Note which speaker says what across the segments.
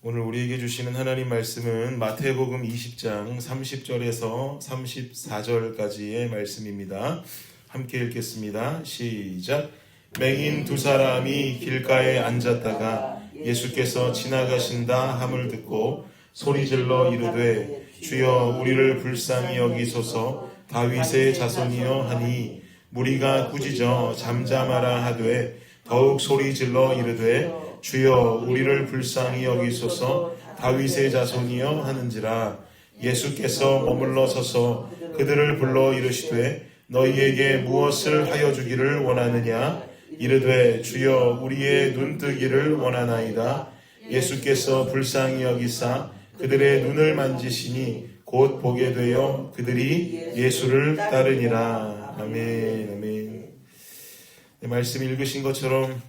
Speaker 1: 오늘 우리에게 주시는 하나님 말씀은 마태복음 20장 30절에서 34절까지의 말씀입니다. 함께 읽겠습니다. 시작. 맹인 두 사람이 길가에 앉았다가 예수께서 지나가신다 함을 듣고 소리질러 이르되 주여 우리를 불쌍히 여기소서 다윗의 자손이여 하니 무리가 꾸짖어 잠잠하라 하되 더욱 소리질러 이르되 주여 우리를 불쌍히 여기소서 다윗의 자손이여 하는지라. 예수께서 머물러 서서 그들을 불러 이르시되 너희에게 무엇을 하여 주기를 원하느냐. 이르되 주여 우리의 눈뜨기를 원하나이다. 예수께서 불쌍히 여기사 그들의 눈을 만지시니 곧 보게 되어 그들이 예수를 따르니라. 아멘. 아멘. 말씀 읽으신 것처럼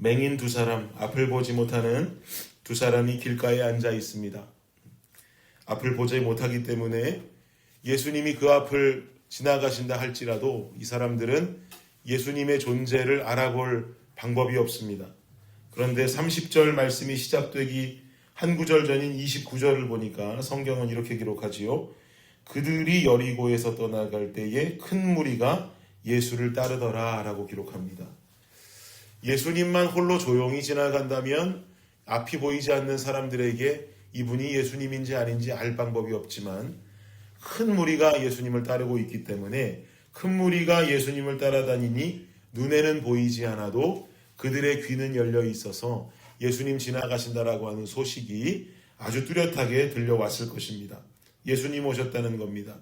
Speaker 1: 맹인 두 사람, 앞을 보지 못하는 두 사람이 길가에 앉아 있습니다. 앞을 보지 못하기 때문에 예수님이 그 앞을 지나가신다 할지라도 이 사람들은 예수님의 존재를 알아볼 방법이 없습니다. 그런데 30절 말씀이 시작되기 한 구절 전인 29절을 보니까 성경은 이렇게 기록하지요. 그들이 여리고에서 떠나갈 때에 큰 무리가 예수를 따르더라 라고 기록합니다. 예수님만 홀로 조용히 지나간다면 앞이 보이지 않는 사람들에게 이분이 예수님인지 아닌지 알 방법이 없지만 큰 무리가 예수님을 따르고 있기 때문에 큰 무리가 예수님을 따라다니니 눈에는 보이지 않아도 그들의 귀는 열려 있어서 예수님 지나가신다라고 하는 소식이 아주 뚜렷하게 들려왔을 것입니다. 예수님 오셨다는 겁니다.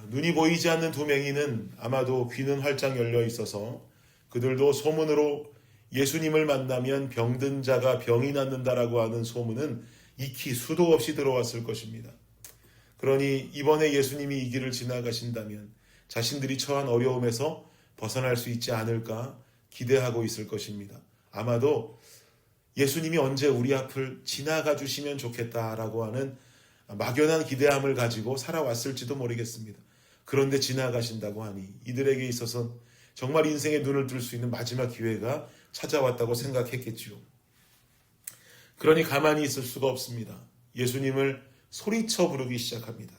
Speaker 1: 눈이 보이지 않는 두 맹인은 아마도 귀는 활짝 열려 있어서 그들도 소문으로 예수님을 만나면 병든 자가 병이 낫는다라고 하는 소문은 익히 수도 없이 들어왔을 것입니다. 그러니 이번에 예수님이 이 길을 지나가신다면 자신들이 처한 어려움에서 벗어날 수 있지 않을까 기대하고 있을 것입니다. 아마도 예수님이 언제 우리 앞을 지나가 주시면 좋겠다라고 하는 막연한 기대함을 가지고 살아왔을지도 모르겠습니다. 그런데 지나가신다고 하니 이들에게 있어서 정말 인생의 눈을 뜰 수 있는 마지막 기회가 찾아왔다고 생각했겠지요. 그러니 가만히 있을 수가 없습니다. 예수님을 소리쳐 부르기 시작합니다.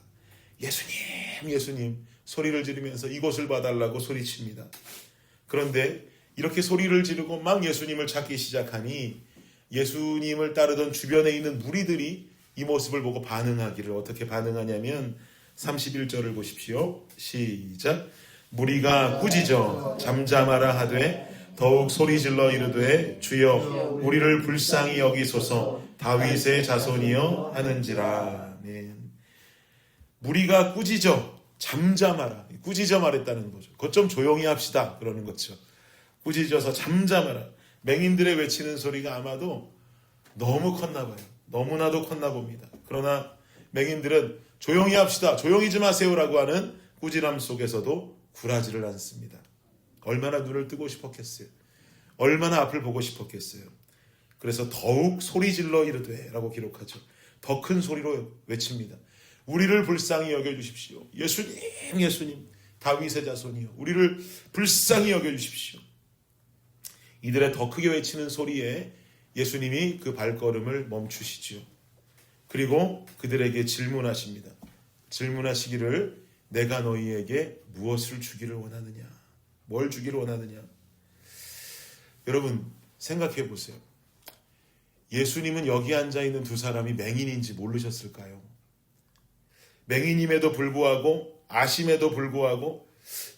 Speaker 1: 예수님, 예수님 소리를 지르면서 이곳을 봐달라고 소리칩니다. 그런데 이렇게 소리를 지르고 막 예수님을 찾기 시작하니 예수님을 따르던 주변에 있는 무리들이 이 모습을 보고 반응하기를 어떻게 반응하냐면 31절을 보십시오. 시작. 무리가 꾸짖어 잠잠하라 하되 더욱 소리질러 이르되 주여 우리를 불쌍히 여기소서 다윗의 자손이여 하는지라. 네. 무리가 꾸짖어 잠잠하라. 꾸짖어 말했다는 거죠. 그것 좀 조용히 합시다 그러는 거죠. 꾸짖어서 잠잠하라. 맹인들의 외치는 소리가 아마도 너무 컸나 봐요. 너무나도 컸나 봅니다. 그러나 맹인들은 조용히 합시다. 조용히 좀 하세요라고 하는 꾸지람 속에서도 굴하지를 않습니다. 얼마나 눈을 뜨고 싶었겠어요. 얼마나 앞을 보고 싶었겠어요. 그래서 더욱 소리질러 이르되 라고 기록하죠. 더 큰 소리로 외칩니다. 우리를 불쌍히 여겨주십시오. 예수님, 예수님, 다윗의 자손이여 우리를 불쌍히 여겨주십시오. 이들의 더 크게 외치는 소리에 예수님이 그 발걸음을 멈추시지요. 그리고 그들에게 질문하십니다. 질문하시기를 내가 너희에게 무엇을 주기를 원하느냐? 뭘 주기를 원하느냐? 여러분 생각해 보세요. 예수님은 여기 앉아있는 두 사람이 맹인인지 모르셨을까요? 맹인임에도 불구하고 아심에도 불구하고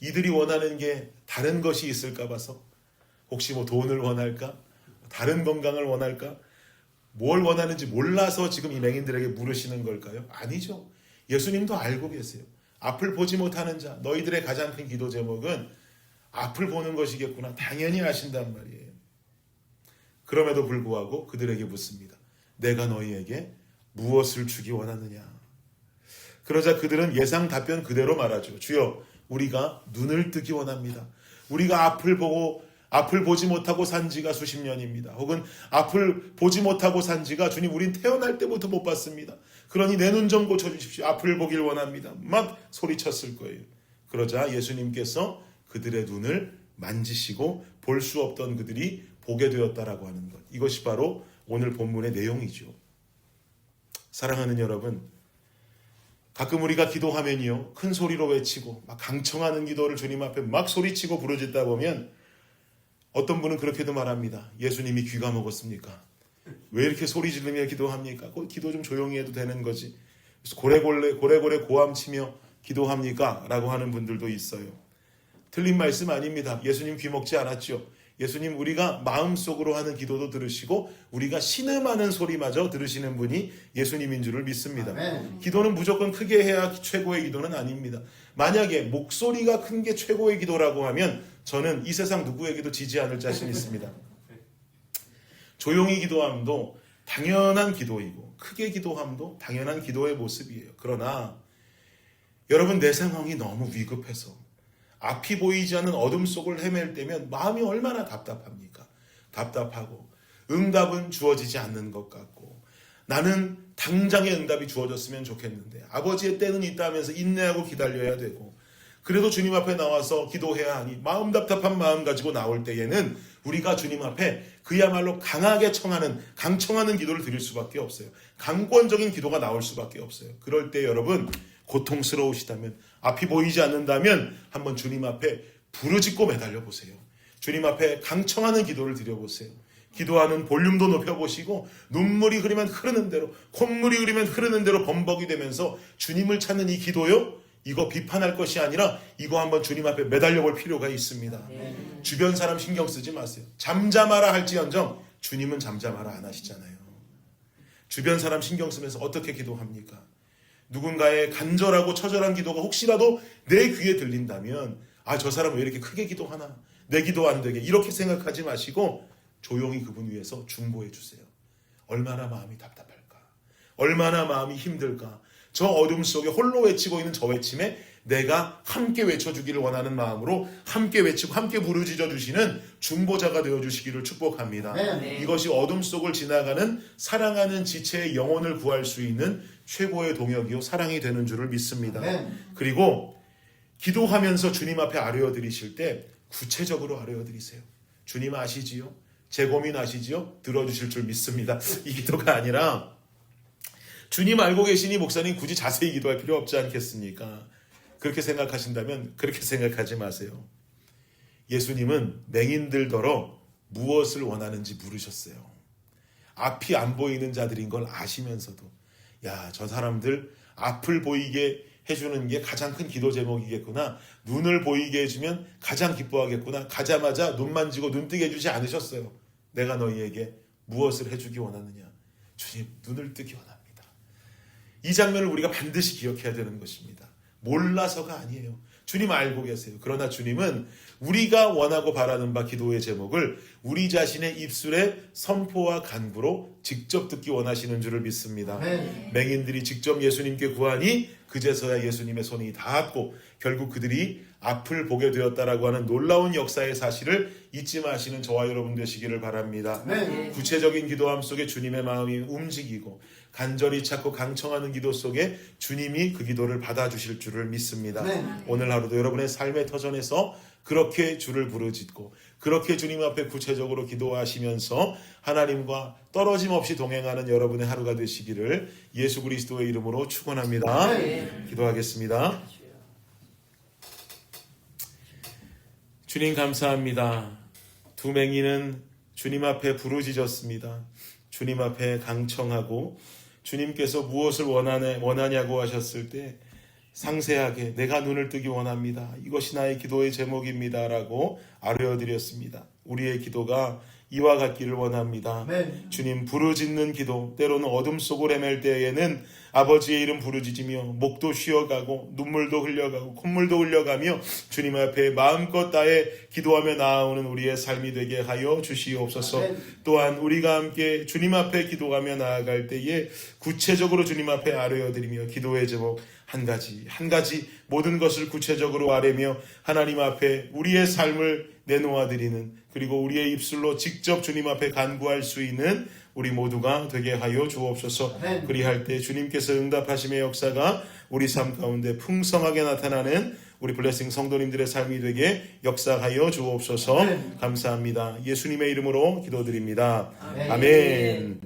Speaker 1: 이들이 원하는 게 다른 것이 있을까 봐서 혹시 뭐 돈을 원할까? 다른 건강을 원할까? 뭘 원하는지 몰라서 지금 이 맹인들에게 물으시는 걸까요? 아니죠. 예수님도 알고 계세요. 앞을 보지 못하는 자, 너희들의 가장 큰 기도 제목은 앞을 보는 것이겠구나. 당연히 아신단 말이에요. 그럼에도 불구하고 그들에게 묻습니다. 내가 너희에게 무엇을 주기 원하느냐? 그러자 그들은 예상 답변 그대로 말하죠. 주여, 우리가 눈을 뜨기 원합니다. 우리가 앞을 보지 못하고 산 지가 수십 년입니다. 혹은 앞을 보지 못하고 산 지가 주님 우린 태어날 때부터 못 봤습니다. 그러니 내 눈 좀 고쳐주십시오. 앞을 보길 원합니다. 막 소리쳤을 거예요. 그러자 예수님께서 그들의 눈을 만지시고 볼 수 없던 그들이 보게 되었다라고 하는 것. 이것이 바로 오늘 본문의 내용이죠. 사랑하는 여러분, 가끔 우리가 기도하면요, 큰 소리로 외치고 막 강청하는 기도를 주님 앞에 막 소리치고 부르짖다 보면 어떤 분은 그렇게도 말합니다. 예수님이 귀가 먹었습니까? 왜 이렇게 소리 지르며 기도합니까? 기도 좀 조용히 해도 되는 거지. 그래서 고래고래 고함치며 기도합니까? 라고 하는 분들도 있어요. 틀린 말씀 아닙니다. 예수님 귀 먹지 않았죠. 예수님 우리가 마음속으로 하는 기도도 들으시고 우리가 신음하는 소리마저 들으시는 분이 예수님인 줄을 믿습니다. 아멘. 기도는 무조건 크게 해야 최고의 기도는 아닙니다. 만약에 목소리가 큰 게 최고의 기도라고 하면 저는 이 세상 누구에게도 지지 않을 자신 있습니다. 조용히 기도함도 당연한 기도이고 크게 기도함도 당연한 기도의 모습이에요. 그러나 여러분, 내 상황이 너무 위급해서 앞이 보이지 않는 어둠 속을 헤맬 때면 마음이 얼마나 답답합니까? 답답하고 응답은 주어지지 않는 것 같고 나는 당장의 응답이 주어졌으면 좋겠는데 아버지의 때는 있다 하면서 인내하고 기다려야 되고 그래도 주님 앞에 나와서 기도해야 하니 마음 답답한 마음 가지고 나올 때에는 우리가 주님 앞에 그야말로 강하게 강청하는 기도를 드릴 수밖에 없어요. 강권적인 기도가 나올 수밖에 없어요. 그럴 때 여러분, 고통스러우시다면 앞이 보이지 않는다면 한번 주님 앞에 부르짖고 매달려 보세요. 주님 앞에 강청하는 기도를 드려보세요. 기도하는 볼륨도 높여보시고 눈물이 흐르면 흐르는 대로 콧물이 흐르면 흐르는 대로 범벅이 되면서 주님을 찾는 이 기도요, 이거 비판할 것이 아니라 이거 한번 주님 앞에 매달려 볼 필요가 있습니다. 주변 사람 신경 쓰지 마세요. 잠잠하라 할지언정 주님은 잠잠하라 안 하시잖아요. 주변 사람 신경 쓰면서 어떻게 기도합니까? 누군가의 간절하고 처절한 기도가 혹시라도 내 귀에 들린다면 저 사람 왜 이렇게 크게 기도하나? 내 기도 안 되게 이렇게 생각하지 마시고 조용히 그분 위해서 중보해 주세요. 얼마나 마음이 답답할까? 얼마나 마음이 힘들까? 저 어둠 속에 홀로 외치고 있는 저 외침에 내가 함께 외쳐주기를 원하는 마음으로 함께 외치고 함께 부르짖어 주시는 중보자가 되어주시기를 축복합니다. 네. 이것이 어둠 속을 지나가는 사랑하는 지체의 영혼을 구할 수 있는 최고의 동역이요 사랑이 되는 줄을 믿습니다. 네. 그리고 기도하면서 주님 앞에 아뢰어드리실 때 구체적으로 아뢰어드리세요. 주님 아시지요? 제 고민 아시지요? 들어주실 줄 믿습니다. 이 기도가 아니라 주님 알고 계시니 목사님 굳이 자세히 기도할 필요 없지 않겠습니까? 그렇게 생각하신다면 그렇게 생각하지 마세요. 예수님은 맹인들더러 무엇을 원하는지 물으셨어요. 앞이 안 보이는 자들인 걸 아시면서도 저 사람들 앞을 보이게 해주는 게 가장 큰 기도 제목이겠구나. 눈을 보이게 해주면 가장 기뻐하겠구나. 가자마자 눈 만지고 눈 뜨게 해주지 않으셨어요. 내가 너희에게 무엇을 해주기 원하느냐. 주님, 눈을 뜨기 원합니다. 이 장면을 우리가 반드시 기억해야 되는 것입니다. 몰라서가 아니에요. 주님 알고 계세요. 그러나 주님은 우리가 원하고 바라는 바 기도의 제목을 우리 자신의 입술의 선포와 간구로 직접 듣기 원하시는 줄을 믿습니다. 맹인들이 직접 예수님께 구하니 그제서야 예수님의 손이 닿았고 결국 그들이 앞을 보게 되었다라고 하는 놀라운 역사의 사실을 잊지 마시는 저와 여러분 되시기를 바랍니다. 구체적인 기도함 속에 주님의 마음이 움직이고 간절히 찾고 강청하는 기도 속에 주님이 그 기도를 받아주실 줄을 믿습니다. 오늘 하루도 여러분의 삶의 터전에서 그렇게 주를 부르짖고 그렇게 주님 앞에 구체적으로 기도하시면서 하나님과 떨어짐 없이 동행하는 여러분의 하루가 되시기를 예수 그리스도의 이름으로 축원합니다. 기도하겠습니다. 주님 감사합니다. 두 맹인은 주님 앞에 부르짖었습니다. 주님 앞에 강청하고 주님께서 무엇을 원하냐고 하셨을 때 상세하게 내가 눈을 뜨기 원합니다. 이것이 나의 기도의 제목입니다. 라고 아뢰어드렸습니다. 우리의 기도가 이와 같기를 원합니다. 주님 부르짖는 기도, 때로는 어둠 속을 헤맬 때에는 아버지의 이름 부르짖으며 목도 쉬어가고 눈물도 흘려가고 콧물도 흘려가며 주님 앞에 마음껏 다해 기도하며 나아오는 우리의 삶이 되게 하여 주시옵소서. 또한 우리가 함께 주님 앞에 기도하며 나아갈 때에 구체적으로 주님 앞에 아뢰어드리며 기도의 제목 한 가지 모든 것을 구체적으로 아뢰며 하나님 앞에 우리의 삶을 내놓아드리는, 그리고 우리의 입술로 직접 주님 앞에 간구할 수 있는 우리 모두가 되게 하여 주옵소서.
Speaker 2: 아멘.
Speaker 1: 그리할 때 주님께서 응답하심의 역사가 우리 삶 가운데 풍성하게 나타나는 우리 블레싱 성도님들의 삶이 되게 역사하여 주옵소서.
Speaker 2: 아멘.
Speaker 1: 감사합니다. 예수님의 이름으로 기도드립니다.
Speaker 2: 아멘.
Speaker 1: 아멘.